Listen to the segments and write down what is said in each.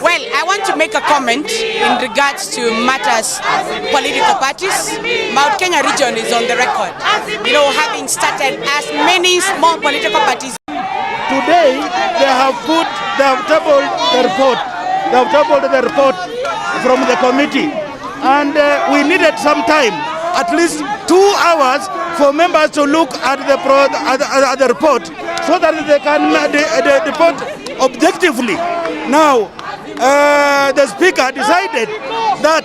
Well, I want to make a comment in regards to matters political parties. Mount Kenya region is on the record, having started as many small political parties. Today, they have tabled the report from the committee, and we needed some time, at least 2 hours, for members to look at the report, so that they can report objectively. Now, the speaker decided that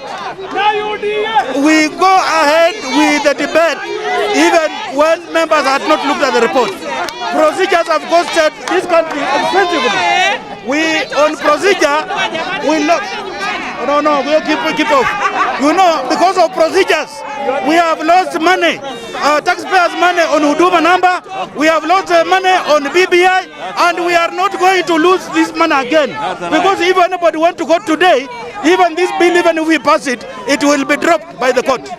we go ahead with the debate even when members had not looked at the report. Procedures have costed this country expensively. On procedure, we'll keep off. Because of procedures, we have lost money, taxpayers' money on Huduma number, we have lost money on BBI, and we are not going to lose this money again. Because if anybody wants to court today, even this bill, even if we pass it, it will be dropped by the court.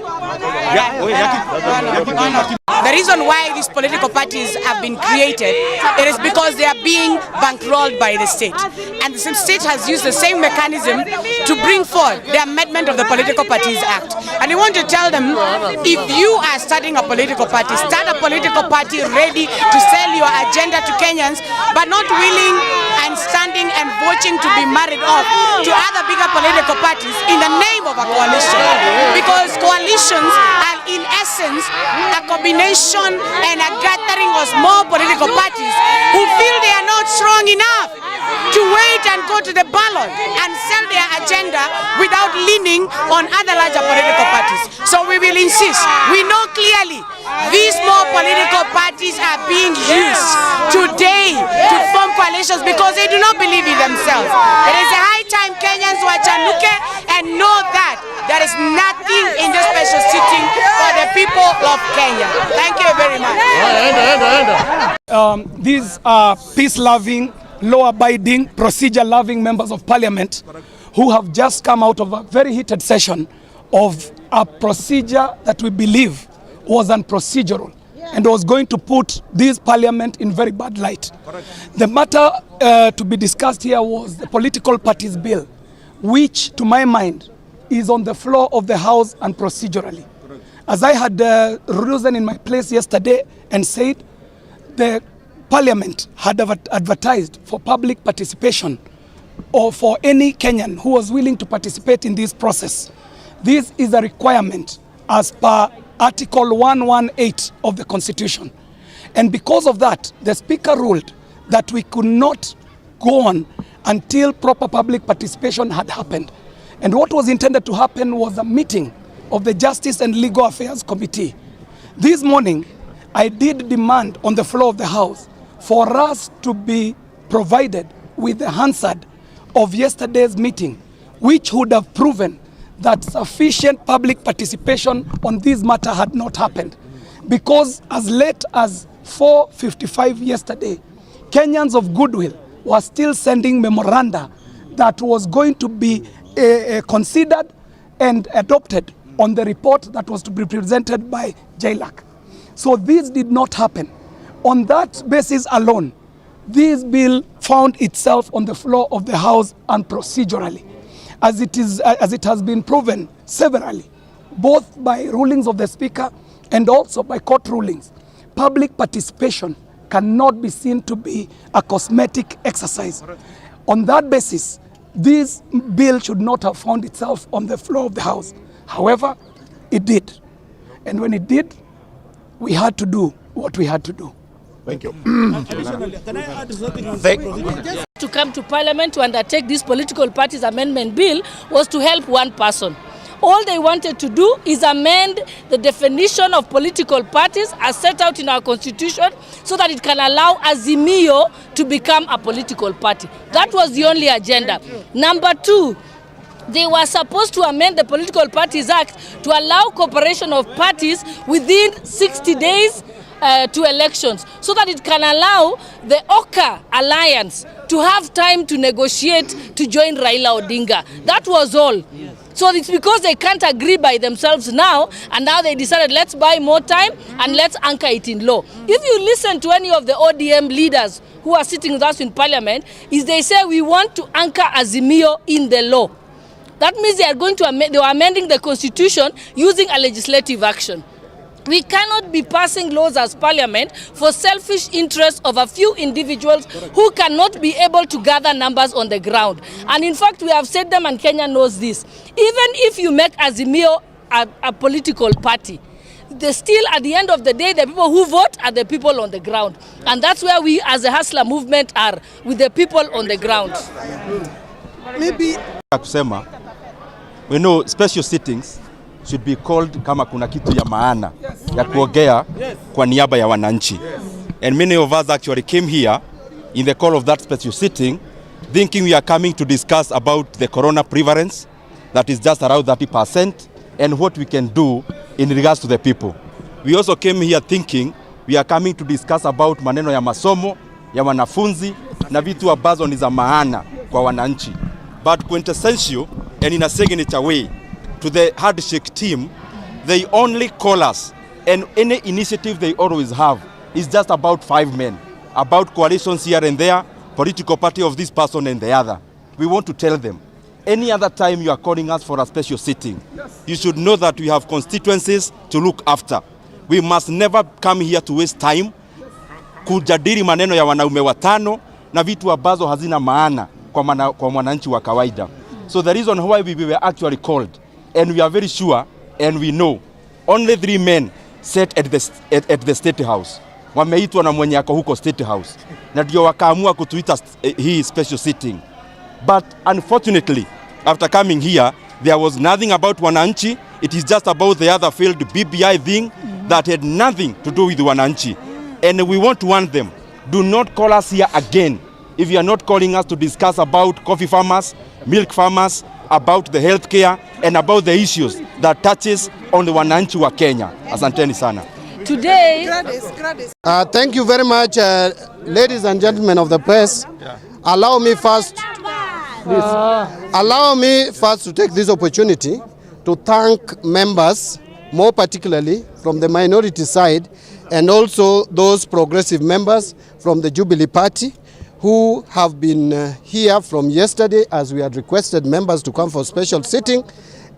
The reason why these political parties have been created, it is because they are being bankrolled by the state. And the state has used the same mechanism to bring forth the amendment of the Political Parties Act. And we want to tell them, if you are starting a political party, start a political party ready to sell your agenda to Kenyans, but not willing and standing and voting to be married off to other bigger political parties in the name of a coalition. Because coalitions are in essence a combination and a gathering of small political parties who feel they are not strong enough to wait and go to the ballot and sell their agenda without leaning on other larger political parties. So we will insist. We know clearly these small political parties are being used today to form coalitions because they do not believe in themselves. It is a high time Kenyans wachanuke and know that there is nothing in this special sitting for the people of Kenya. Thank you very much. These are peace-loving, law-abiding, procedure-loving members of parliament who have just come out of a very heated session of a procedure that we believe was unprocedural and was going to put this parliament in very bad light. The matter to be discussed here was the political parties bill, which to my mind is on the floor of the House and procedurally. As I had risen in my place yesterday and said, the Parliament had advertised for public participation or for any Kenyan who was willing to participate in this process. This is a requirement as per Article 118 of the Constitution. And because of that, the Speaker ruled that we could not go on until proper public participation had happened. And what was intended to happen was a meeting of the Justice and Legal Affairs Committee. This morning, I did demand on the floor of the House for us to be provided with the Hansard of yesterday's meeting, which would have proven that sufficient public participation on this matter had not happened. Because as late as 4:55 yesterday, Kenyans of goodwill were still sending memoranda that was going to be considered and adopted on the report that was to be presented by JLAC. So this did not happen. On that basis alone, this bill found itself on the floor of the House unprocedurally, as it has been proven severally, both by rulings of the Speaker and also by court rulings. Public participation cannot be seen to be a cosmetic exercise. On that basis, this bill should not have found itself on the floor of the House. However, it did. And when it did, we had to do what we had to do. Thank you. To come to Parliament to undertake this political parties amendment bill was to help one person. All they wanted to do is amend the definition of political parties as set out in our constitution so that it can allow Azimio to become a political party. That was the only agenda. Number two, they were supposed to amend the Political Parties Act to allow cooperation of parties within 60 days to elections, so that it can allow the Oka alliance to have time to negotiate to join Raila Odinga. That was all. So it's because they can't agree by themselves now, and now they decided, let's buy more time and let's anchor it in law. If you listen to any of the ODM leaders who are sitting with us in parliament, is they say we want to anchor Azimio in the law. That means they are going to they are amending the constitution using a legislative action. We cannot be passing laws as parliament for selfish interests of a few individuals who cannot be able to gather numbers on the ground. And in fact, we have said them, and Kenya knows this. Even if you make Azimio a political party, still at the end of the day, the people who vote are the people on the ground. And that's where we as a Hustler movement are, with the people on the ground. Maybe kusema, we know special sittings should be called kama kuna kitu ya maana ya kuongea kwa niaba ya wananchi. And many of us actually came here in the call of that special sitting thinking we are coming to discuss about the corona prevalence that is just around 30% and what we can do in regards to the people. We also came here thinking we are coming to discuss about maneno ya masomo ya wanafunzi na vitu ambazo ni za maana kwa wananchi. But quintessential and in a signature way to the handshake team, they only call us, and any initiative they always have is just about 5 men, about coalitions here and there, political party of this person and the other. We want to tell them, any other time you are calling us for a special sitting, you should know that we have constituencies to look after. We must never come here to waste time kujadili maneno ya wanaume watano na vitu ambazo hazina maana kwa mwananchi wa kawaida. So the reason why we were actually called, and we are very sure and we know, only 3 men sat at the State House. Wameitwa na mwenye ako huko State House. Na ndio wakaamua kutuita hii special sitting. But unfortunately, after coming here, there was nothing about wananchi. It is just about the other failed BBI thing that had nothing to do with wananchi. And we want to warn them, do not call us here again if you are not calling us to discuss about coffee farmers, milk farmers, about the healthcare and about the issues that touches on the wananchi wa Kenya. Asanteni sana. Today, thank you very much, ladies and gentlemen of the press. Allow me first to take this opportunity to thank members, more particularly from the minority side, and also those progressive members from the Jubilee Party who have been here from yesterday as we had requested members to come for special sitting.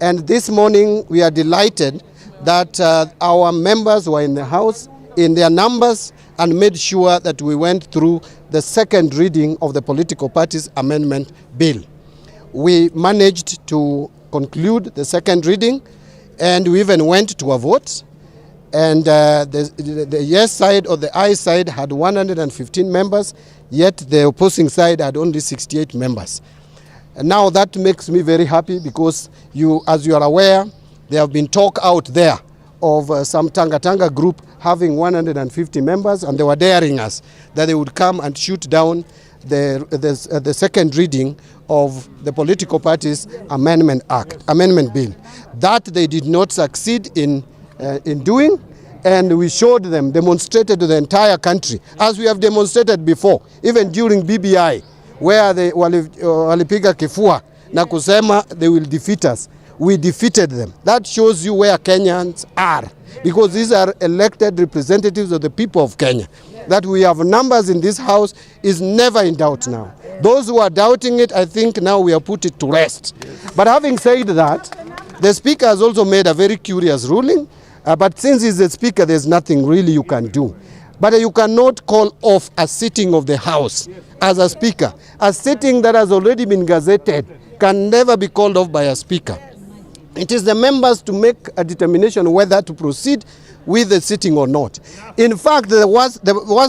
And this morning we are delighted that our members were in the House in their numbers and made sure that we went through the second reading of the Political Parties Amendment Bill. We managed to conclude the second reading and we even went to a vote. And the yes side or the aye side had 115 members, yet the opposing side had only 68 members. And now that makes me very happy because as you are aware, there have been talk out there of some TANGATANGA group having 150 members, and they were daring us that they would come and shoot down the second reading of the Political Parties Amendment Bill. That they did not succeed in doing, and we showed them, demonstrated to the entire country, as we have demonstrated before, even during BBI, where they walipiga kifua na kusema they will defeat us. We defeated them. That shows you where Kenyans are, because these are elected representatives of the people of Kenya. That we have numbers in this house is never in doubt now. Those who are doubting it, I think now we have put it to rest. But having said that, the Speaker has also made a very curious ruling. But since he's the Speaker, there's nothing really you can do. But you cannot call off a sitting of the House as a Speaker. A sitting that has already been gazetted can never be called off by a Speaker. It is the members to make a determination whether to proceed with the sitting or not. In fact, the worst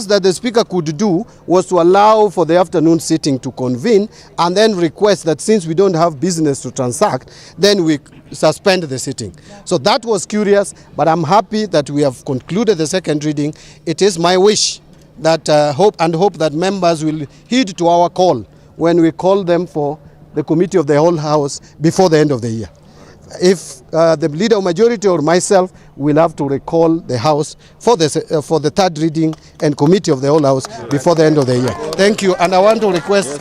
that the Speaker could do was to allow for the afternoon sitting to convene and then request that since we don't have business to transact, then we suspend the sitting. So that was curious, but I'm happy that we have concluded the second reading. It is my wish that hope that members will heed to our call when we call them for the committee of the whole House before the end of the year. If the leader of majority or myself we'll have to recall the House for the third reading and committee of the whole House before the end of the year. Thank you, and I want to request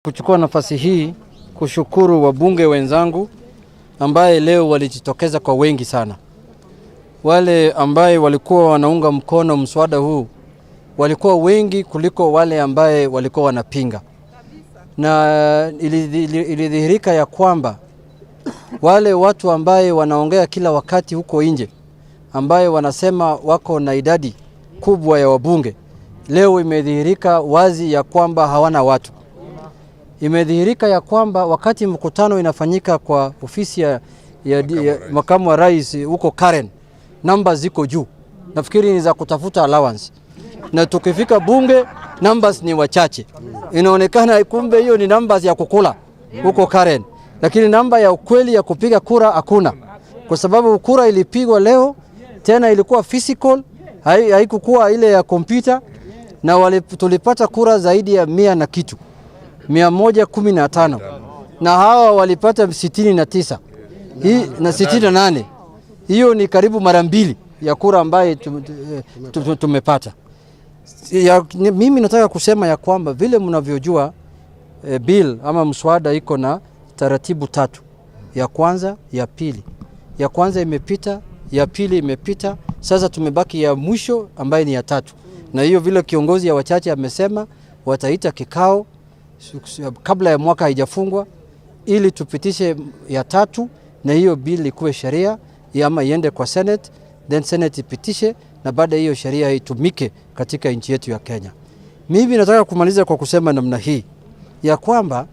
kuchukua nafasi hii kushukuru wabunge wenzangu ambaye leo walijitokeza kwa wengi sana. Wale ambaye walikuwa wanaunga mkono mswada huu walikuwa wengi kuliko wale ambaye walikuwa wanapinga. Na ilidhihirika ya kwamba wale watu ambaye wanaongea kila wakati huko nje ambaye wanasema wako na idadi kubwa ya wabunge, leo imedhihirika wazi ya kwamba hawana watu. Imedhihirika ya kwamba wakati mkutano inafanyika kwa ofisi ya makamu wa rais huko Karen, namba ziko juu. Nafikiri ni za kutafuta allowance. Na tukifika bunge numbers ni wachache. Inaonekana kumbe hiyo ni numbers ya kukula huko Karen. Lakini namba ya ukweli ya kupiga kura hakuna. Kwa sababu kura ilipigwa leo, tena ilikuwa physical, haikukuwa ile ya kompyuta, na tulipata kura zaidi ya 100 na kitu. 115. Na hawa walipata 69. Hii na 68. Hiyo ni karibu mara mbili ya kura ambaye tumepata. Mimi nataka kusema ya kwamba vile mnavyojua bill ama mswada iko na taratibu 3. Ya kwanza, ya pili. Ya kwanza imepita, ya pili imepita, sasa tumebaki ya mwisho ambaye ni ya 3. Na hiyo vile kiongozi ya wachache amesema wataita kikao kabla ya mwaka haijafungwa ili tupitishe ya 3 na hiyo bill ikuwe sheria ama iende kwa Senate, then Senate ipitishe na baada hiyo sheria itumike katika nchi yetu ya Kenya. Mimi nataka kumaliza kwa kusema namna hii ya kwamba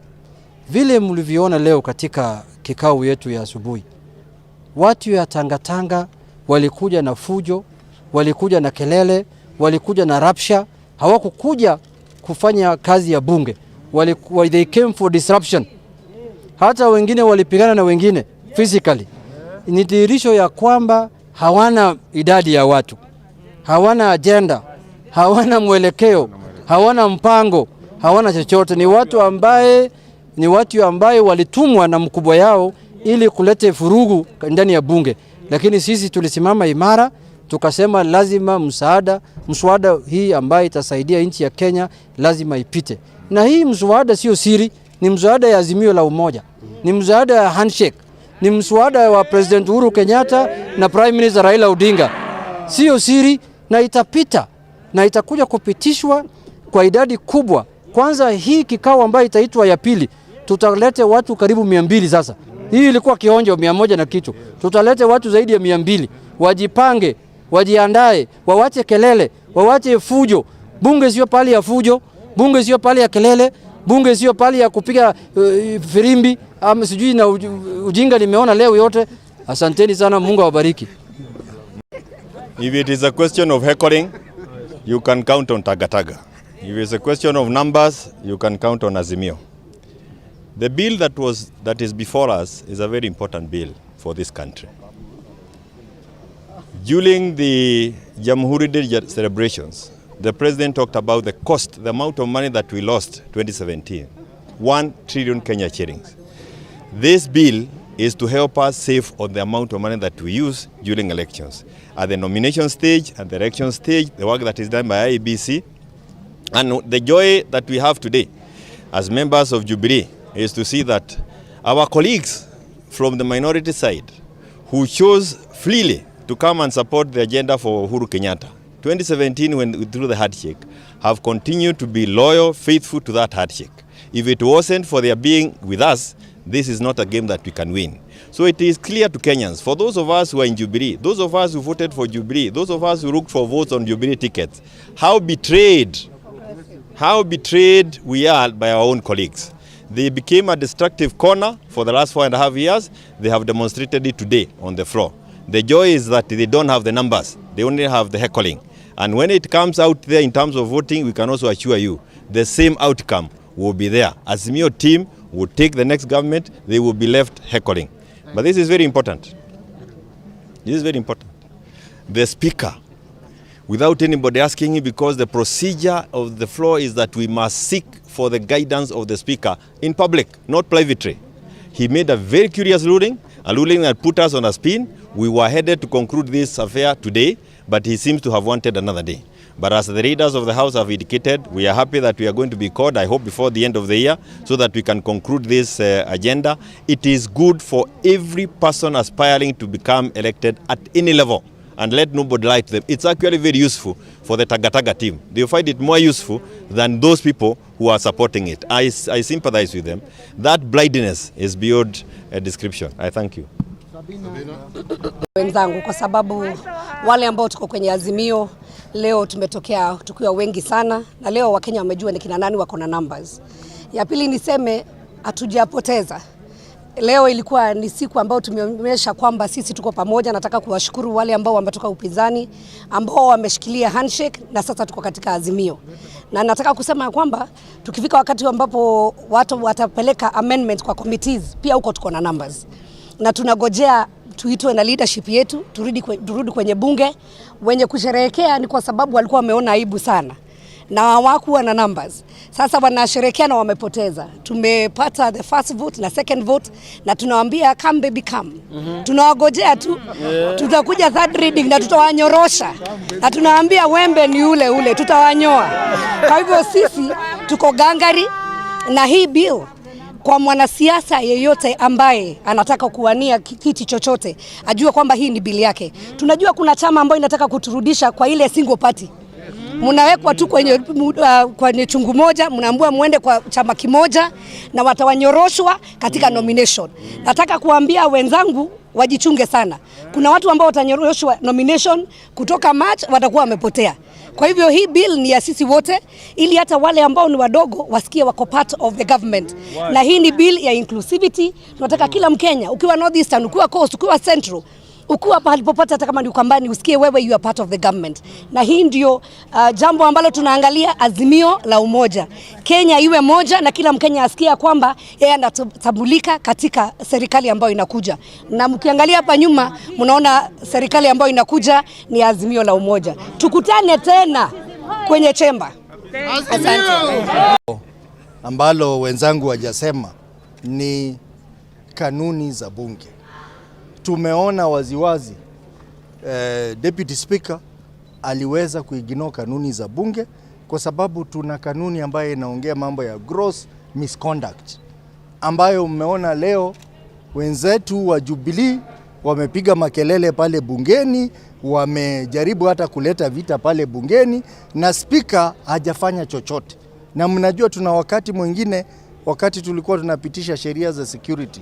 vile mlivyoona leo katika kikao yetu ya asubuhi, watu ya Tangatanga walikuja na fujo, walikuja na kelele, walikuja na rapsha, hawakukuja kufanya kazi ya bunge. They came for disruption. Hata wengine walipigana na wengine physically. Ni dhihirisho ya kwamba hawana idadi ya watu, hawana agenda, hawana mwelekeo, hawana mpango, hawana chochote. Ni watu ambaye walitumwa na mkubwa yao ili kulete furugu ndani ya bunge. Lakini sisi tulisimama imara, tukasema lazima mswada hii ambaye itasaidia nchi ya Kenya lazima ipite. Na hii mswada sio siri, ni mswada ya azimio la umoja, ni mswada ya handshake, ni mswada wa President Uhuru Kenyatta na Prime Minister Raila Odinga. Sio siri, na itapita na itakuja kupitishwa kwa idadi kubwa. Kwanza hii kikao ambayo itaitwa ya pili, tutalete watu karibu 200 sasa. Hii ilikuwa kionjo 100 na kitu. Tutalete watu zaidi ya 200. Wajipange, wajiandae, wawache kelele, wawache fujo. Bunge sio pali ya fujo, bunge sio pali ya kelele, bunge sio pali ya kupiga firimbi ama sijui na ujinga nimeona leo yote. Asanteni sana, Mungu awabariki. If it is a question of heckling, you can count on TANGATANGA. If it's a question of numbers, you can count on Azimio. The bill that is before us is a very important bill for this country. During the Jamhuri Day celebrations, the president talked about the cost, the amount of money that we lost 2017, 1 trillion Kenya shillings. This bill is to help us save on the amount of money that we use during elections. At the nomination stage, at the election stage, the work that is done by IEBC, and the joy that we have today as members of Jubilee is to see that our colleagues from the minority side who chose freely to come and support the agenda for Uhuru Kenyatta, 2017 when through the handshake, have continued to be loyal, faithful to that handshake. If it wasn't for their being with us, this is not a game that we can win. So it is clear to Kenyans, for those of us who are in Jubilee, those of us who voted for Jubilee, those of us who looked for votes on Jubilee tickets, how betrayed we are by our own colleagues. They became a destructive corner for the last 4.5 years. They have demonstrated it today on the floor. The joy is that they don't have the numbers. They only have the heckling. And when it comes out there in terms of voting, we can also assure you the same outcome will be there. Azimio team will take the next government, they will be left heckling. But this is very important. This is very important. The speaker, without anybody asking him, because the procedure of the floor is that we must seek for the guidance of the speaker in public, not privately. He made a very curious ruling, a ruling that put us on a spin, We were headed to conclude this affair today, but he seems to have wanted another day. But as the leaders of the House have indicated, we are happy that we are going to be called, I hope before the end of the year, so that we can conclude this agenda. It is good for every person aspiring to become elected at any level, and let nobody lie to them. It's actually very useful for the TANGATANGA team. They find it more useful than those people who are supporting it. I sympathize with them. That blindness is beyond a description. I thank you. Wenzangu, kwa sababu wale ambao tuko kwenye Azimio leo tumetokea tukiwa wengi sana, na leo Wakenya wamejua ni kina nani wako na numbers. Ya pili niseme hatujapoteza. Leo ilikuwa ni siku ambayo tumeonyesha kwamba sisi tuko pamoja. Nataka kuwashukuru wale ambao wametoka upinzani, ambao wameshikilia handshake, na sasa tuko katika Azimio. Na nataka kusema kwamba tukifika wakati ambapo watu watapeleka amendment kwa committees, pia huko tuko na numbers. Na tunagojea tuitwe na leadership yetu, turudi kwenye bunge. Wenye kusherehekea ni kwa sababu walikuwa wameona aibu sana na hawakuwa na numbers. Sasa wanasherehekea na wamepoteza. Tumepata the first vote na second vote, na tunawaambia come baby come. Tunawagojea tu. Tutakuja third reading na tutawanyorosha. Na tunawaambia wembe ni ule ule, tutawanyoa. Kwa hivyo sisi tuko gangari na hii bill. Kwa mwanasiasa yeyote ambaye anataka kuwania kiti chochote, ajue kwamba hii ni bili yake. Tunajua kuna chama ambayo inataka kuturudisha kwa ile single party. Mnawekwa tu kwenye chungu moja, mnaambiwa muende kwa chama kimoja na watawanyoroshwa katika nomination. Nataka kuambia wenzangu wajichunge sana. Kuna watu ambao watanyoroshwa nomination kutoka March watakuwa wamepotea. Kwa hivyo hii bill ni ya sisi wote, ili hata wale ambao ni wadogo wasikie wako part of the government. Na hii ni bill ya inclusivity. Tunataka kila Mkenya, ukiwa North Eastern, ukiwa Coast, ukiwa Central, ukiwa pahali popote, hata kama ni Ukambani, usikie wewe you are part of the government. Na hii ndio jambo ambalo tunaangalia, Azimio la umoja. Kenya iwe moja na kila Mkenya asikia kwamba yeye anatambulika katika serikali ambayo inakuja. Na mkiangalia hapa nyuma, mnaona serikali ambayo inakuja ni Azimio la umoja. Tukutane tena kwenye chemba. Asante. Ambalo wenzangu wajasema ni kanuni za bunge. Tumeona waziwazi Deputy Speaker aliweza kuignore kanuni za bunge, kwa sababu tuna kanuni ambayo inaongea mambo ya gross misconduct, ambayo mmeona leo wenzetu wa Jubilee wamepiga makelele pale bungeni, wamejaribu hata kuleta vita pale bungeni, na speaker hajafanya chochote. Na mnajua tuna wakati mwingine, wakati tulikuwa tunapitisha sheria za security,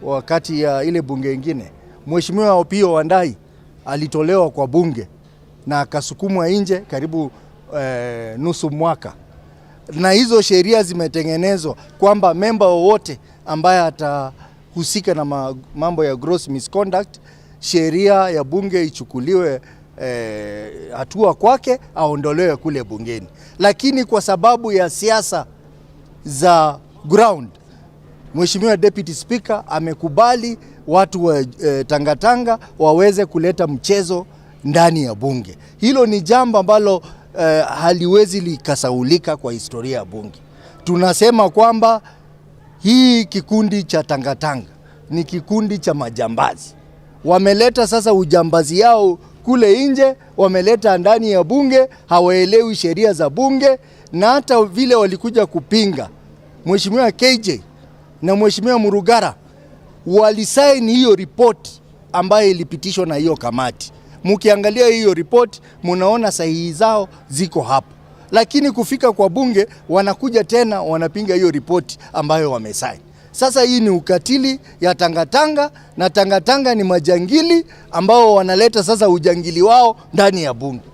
wakati ya ile bunge ingine, Mheshimiwa Opiyo Wandayi alitolewa kwa bunge na akasukumwa nje karibu nusu mwaka. Na hizo sheria zimetengenezwa kwamba member wote ambaye atahusika na mambo ya gross misconduct, sheria ya bunge ichukuliwe hatua kwake, aondolewe kule bungeni. Lakini kwa sababu ya siasa za ground, Mheshimiwa Deputy Speaker amekubali watu wa Tangatanga waweze kuleta mchezo ndani ya bunge. Hilo ni jambo ambalo haliwezi likasaulika kwa historia ya bunge. Tunasema kwamba hii kikundi cha Tangatanga ni kikundi cha majambazi. Wameleta sasa ujambazi yao kule nje, wameleta ndani ya bunge, hawaelewi sheria za bunge, na hata vile walikuja kupinga Mheshimiwa KJ na Mheshimiwa Murugara walisaini hiyo report ambayo ilipitishwa na hiyo kamati. Mkiangalia hiyo report mnaona sahihi zao ziko hapo. Lakini kufika kwa bunge wanakuja tena wanapinga hiyo report ambayo wamesaini. Sasa hii ni ukatili ya Tangatanga, na Tangatanga ni majangili ambao wanaleta sasa ujangili wao ndani ya bunge.